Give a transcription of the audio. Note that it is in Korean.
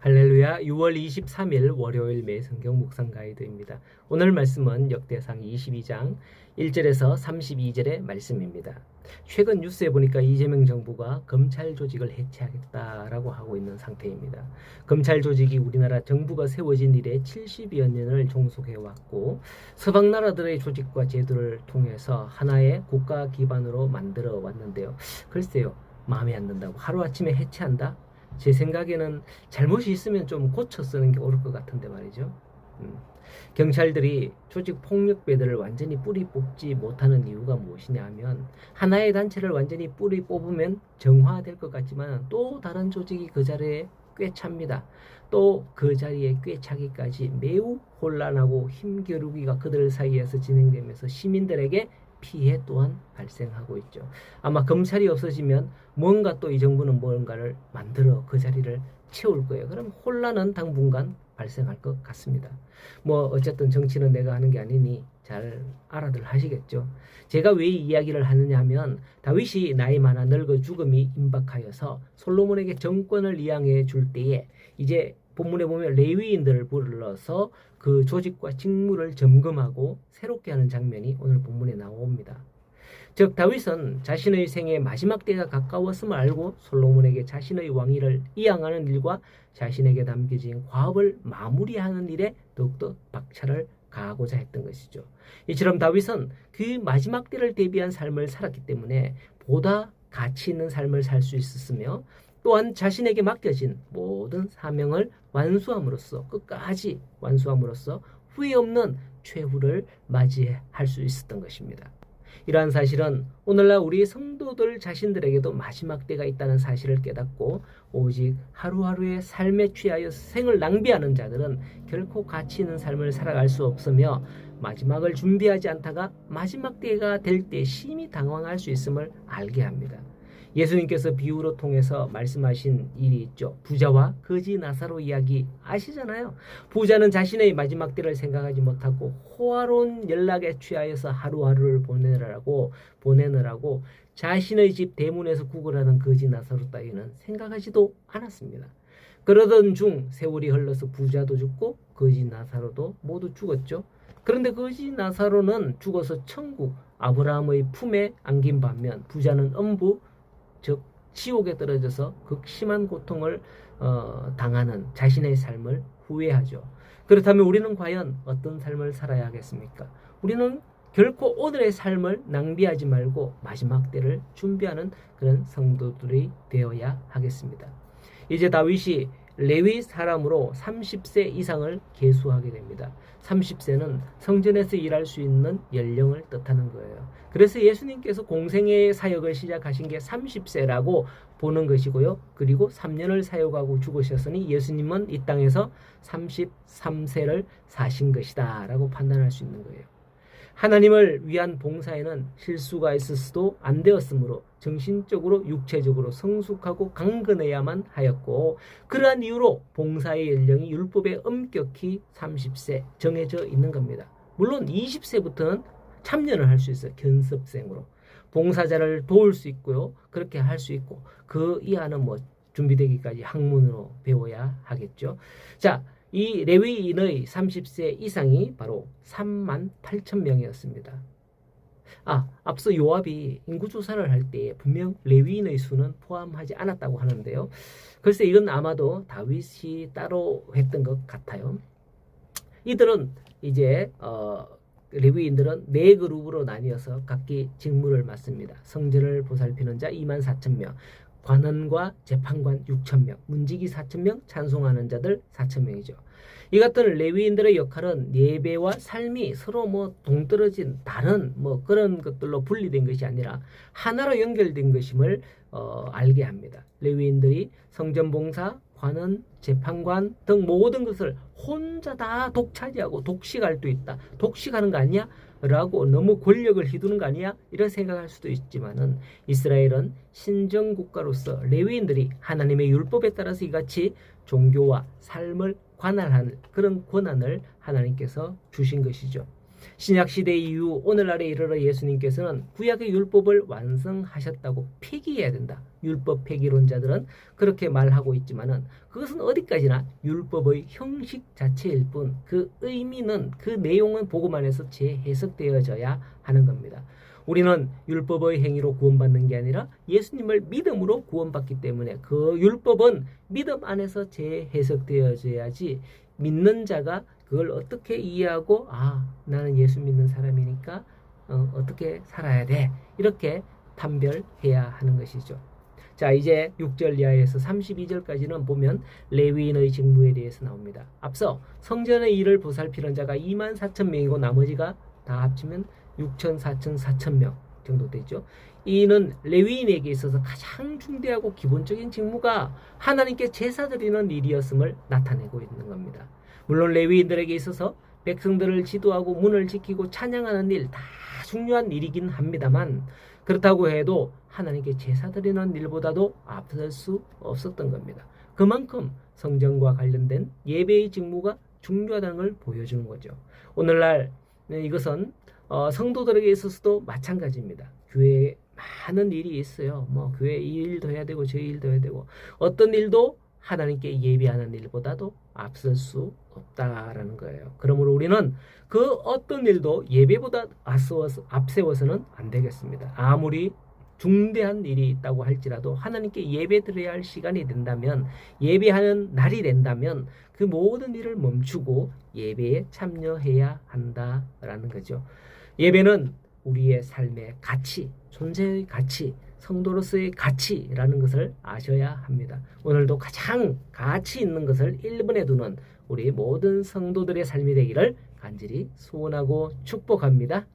할렐루야. 6월 23일 월요일 매 성경 묵상 가이드입니다. 오늘 말씀은 역대상 22장 1절에서 32절의 말씀입니다. 최근 뉴스에 보니까 이재명 정부가 검찰 조직을 해체하겠다라고 하고 있는 상태입니다. 검찰 조직이 우리나라 정부가 세워진 이래 70여 년을 종속해왔고 서방 나라들의 조직과 제도를 통해서 하나의 국가 기반으로 만들어 왔는데요. 글쎄요, 마음에 안 든다고 하루아침에 해체한다? 제 생각에는 잘못이 있으면 좀 고쳐 쓰는 게 옳을 것 같은데 말이죠. 경찰들이 조직 폭력배들을 완전히 뿌리 뽑지 못하는 이유가 무엇이냐 하면 하나의 단체를 완전히 뿌리 뽑으면 정화될 것 같지만 또 다른 조직이 그 자리에 꿰찹니다. 또 그 자리에 꿰차기까지 매우 혼란하고 힘겨루기가 그들 사이에서 진행되면서 시민들에게 피해 또한 발생하고 있죠. 아마 검찰이 없어지면 뭔가 또 이 정부는 뭔가를 만들어 그 자리를 채울 거예요. 그럼 혼란은 당분간 발생할 것 같습니다. 뭐 어쨌든 정치는 내가 하는 게 아니니 잘 알아들 하시겠죠. 제가 왜 이 이야기를 하느냐 하면 다윗이 나이 많아 늙어 죽음이 임박하여서 솔로몬에게 정권을 이양해 줄 때에 이제 본문에 보면 레위인들을 불러서 그 조직과 직무를 점검하고 새롭게 하는 장면이 오늘 본문에 나옵니다. 즉 다윗은 자신의 생의 마지막 때가 가까웠음을 알고 솔로몬에게 자신의 왕위를 이양하는 일과 자신에게 담겨진 과업을 마무리하는 일에 더욱더 박차를 가하고자 했던 것이죠. 이처럼 다윗은 그 마지막 때를 대비한 삶을 살았기 때문에 보다 가치 있는 삶을 살 수 있었으며 또한 자신에게 맡겨진 모든 사명을 완수함으로써 끝까지 완수함으로써 후회 없는 최후를 맞이할 수 있었던 것입니다. 이러한 사실은 오늘날 우리 성도들 자신들에게도 마지막 때가 있다는 사실을 깨닫고 오직 하루하루의 삶에 취하여 생을 낭비하는 자들은 결코 가치 있는 삶을 살아갈 수 없으며 마지막을 준비하지 않다가 마지막 때가 될 때 심히 당황할 수 있음을 알게 합니다. 예수님께서 비유로 통해서 말씀하신 일이 있죠. 부자와 거지 나사로 이야기 아시잖아요. 부자는 자신의 마지막 때를 생각하지 못하고 호화로운 연락에 취하여서 하루하루를 보내느라고 자신의 집 대문에서 구걸하는 거지 나사로 따위는 생각하지도 않았습니다. 그러던 중 세월이 흘러서 부자도 죽고 거지 나사로도 모두 죽었죠. 그런데 거지 나사로는 죽어서 천국 아브라함의 품에 안긴 반면 부자는 음부 즉 지옥에 떨어져서 극심한 고통을 당하는 자신의 삶을 후회하죠. 그렇다면 우리는 과연 어떤 삶을 살아야 하겠습니까? 우리는 결코 오늘의 삶을 낭비하지 말고 마지막 때를 준비하는 그런 성도들이 되어야 하겠습니다. 이제 다윗이 레위 사람으로 30세 이상을 계수하게 됩니다. 30세는 성전에서 일할 수 있는 연령을 뜻하는 거예요. 그래서 예수님께서 공생의 사역을 시작하신 게 30세라고 보는 것이고요. 그리고 3년을 사역하고 죽으셨으니 예수님은 이 땅에서 33세를 사신 것이다 라고 판단할 수 있는 거예요. 하나님을 위한 봉사에는 실수가 있을 수도 안 되었으므로 정신적으로 육체적으로 성숙하고 강건해야만 하였고 그러한 이유로 봉사의 연령이 율법에 엄격히 30세 정해져 있는 겁니다. 물론 20세부터는 참여를 할 수 있어요. 견습생으로. 봉사자를 도울 수 있고요. 그렇게 할 수 있고 그 이하는 뭐 준비되기까지 학문으로 배워야 하겠죠. 자, 이 레위인의 30세 이상이 바로 38,000명이었습니다. 앞서 요압이 인구조사를 할 때 분명 레위인의 수는 포함하지 않았다고 하는데요. 글쎄 이건 아마도 다윗이 따로 했던 것 같아요. 이들은 이제 레위인들은 4그룹으로 나뉘어서 각기 직무를 맡습니다. 성전을 보살피는 자 24,000명, 관원과 재판관 6,000명, 문지기 4,000명, 찬송하는 자들 4,000명이죠. 이 같은 레위인들의 역할은 예배와 삶이 서로 뭐 동떨어진 다른 뭐 그런 것들로 분리된 것이 아니라 하나로 연결된 것임을 알게 합니다. 레위인들이 성전봉사, 관원, 재판관 등 모든 것을 혼자 다 독차지하고 독식할 수 있다. 독식하는 거 아니야? 라고 너무 권력을 휘두르는 거 아니야? 이런 생각할 수도 있지만은 이스라엘은 신정국가로서 레위인들이 하나님의 율법에 따라서 이같이 종교와 삶을 관할하는 그런 권한을 하나님께서 주신 것이죠. 신약 시대 이후 오늘날에 이르러 예수님께서는 구약의 율법을 완성하셨다고 폐기해야 된다. 율법 폐기론자들은 그렇게 말하고 있지만은 그것은 어디까지나 율법의 형식 자체일 뿐 그 의미는 그 내용은 복음 안에서 재해석되어져야 하는 겁니다. 우리는 율법의 행위로 구원받는 게 아니라 예수님을 믿음으로 구원받기 때문에 그 율법은 믿음 안에서 재해석되어져야지 믿는 자가 그걸 어떻게 이해하고 나는 예수 믿는 사람이니까 어떻게 살아야 돼 이렇게 판별해야 하는 것이죠. 자, 이제 6절 이하에서 32절까지는 보면 레위인의 직무에 대해서 나옵니다. 앞서 성전의 일을 보살피는 자가 24,000명이고 나머지가 다 합치면 6천, 4천, 4,000명 정도 되죠. 이는 레위인에게 있어서 가장 중대하고 기본적인 직무가 하나님께 제사 드리는 일이었음을 나타내고 있는 겁니다. 물론 레위인들에게 있어서 백성들을 지도하고 문을 지키고 찬양하는 일 다 중요한 일이긴 합니다만 그렇다고 해도 하나님께 제사 드리는 일보다도 앞설 수 없었던 겁니다. 그만큼 성전과 관련된 예배의 직무가 중요하다는 걸 보여주는 거죠. 오늘날 이것은 성도들에게 있어서도 마찬가지입니다. 교회에 많은 일이 있어요. 교회 이 일도 해야 되고 저 일도 해야 되고 어떤 일도 하나님께 예배하는 일보다도 앞설 수 없다라는 거예요. 그러므로 우리는 그 어떤 일도 예배보다 앞세워서는 안 되겠습니다. 아무리 중대한 일이 있다고 할지라도 하나님께 예배 드려야 할 시간이 된다면 예배하는 날이 된다면 그 모든 일을 멈추고 예배에 참여해야 한다라는 거죠. 예배는 우리의 삶의 가치, 존재의 가치, 성도로서의 가치라는 것을 아셔야 합니다. 오늘도 가장 가치 있는 것을 1번에 두는 우리 모든 성도들의 삶이 되기를 간절히 소원하고 축복합니다.